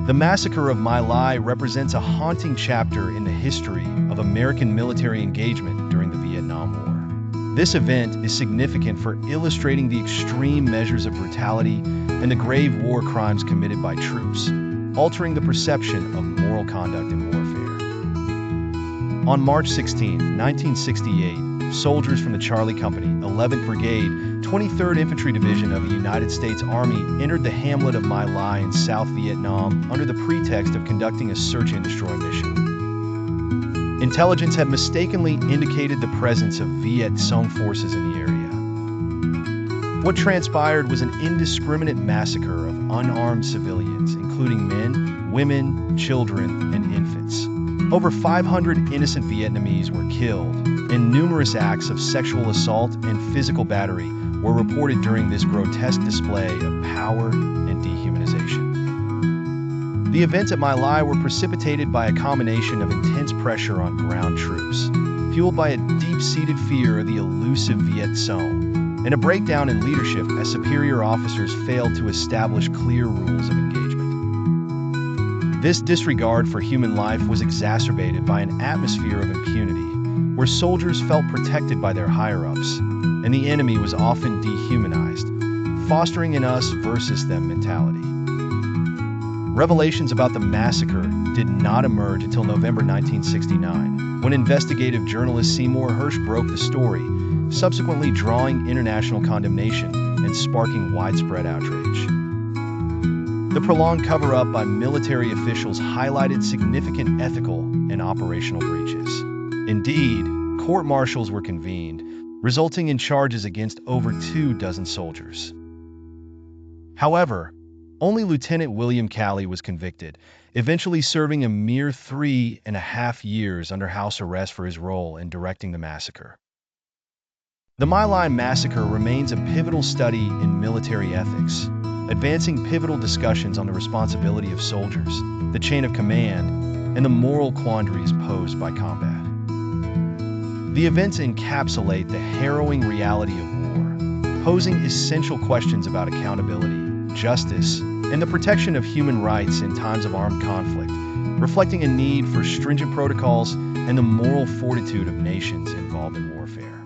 The Massacre of My Lai represents a haunting chapter in the history of American military engagement during the Vietnam War. This event is significant for illustrating the extreme measures of brutality and the grave war crimes committed by troops, altering the perception of moral conduct in warfare. On March 16, 1968, soldiers from the Charlie Company, 11th Brigade, 23rd Infantry Division of the United States Army entered the hamlet of My Lai in South Vietnam under the pretext of conducting a search and destroy mission. Intelligence had mistakenly indicated the presence of Viet Cong forces in the area. What transpired was an indiscriminate massacre of unarmed civilians, including men, women, children, and infants. Over 500 innocent Vietnamese were killed, and numerous acts of sexual assault and physical battery were reported during this grotesque display of power and dehumanization. The events at My Lai were precipitated by a combination of intense pressure on ground troops, fueled by a deep-seated fear of the elusive Viet Cong, and a breakdown in leadership as superior officers failed to establish clear rules of engagement. This disregard for human life was exacerbated by an atmosphere of impunity, where soldiers felt protected by their higher-ups, and the enemy was often dehumanized, fostering an us versus them mentality. Revelations about the massacre did not emerge until November 1969, when investigative journalist Seymour Hersh broke the story, subsequently drawing international condemnation and sparking widespread outrage. The prolonged cover-up by military officials highlighted significant ethical and operational breaches. Indeed, court-martials were convened, resulting in charges against over 24 soldiers. However, only Lieutenant William Calley was convicted, eventually serving a mere 3.5 years under house arrest for his role in directing the massacre. The My Lai Massacre remains a pivotal study in military ethics, advancing pivotal discussions on the responsibility of soldiers, the chain of command, and the moral quandaries posed by combat. The events encapsulate the harrowing reality of war, posing essential questions about accountability, justice, and the protection of human rights in times of armed conflict, reflecting a need for stringent protocols and the moral fortitude of nations involved in warfare.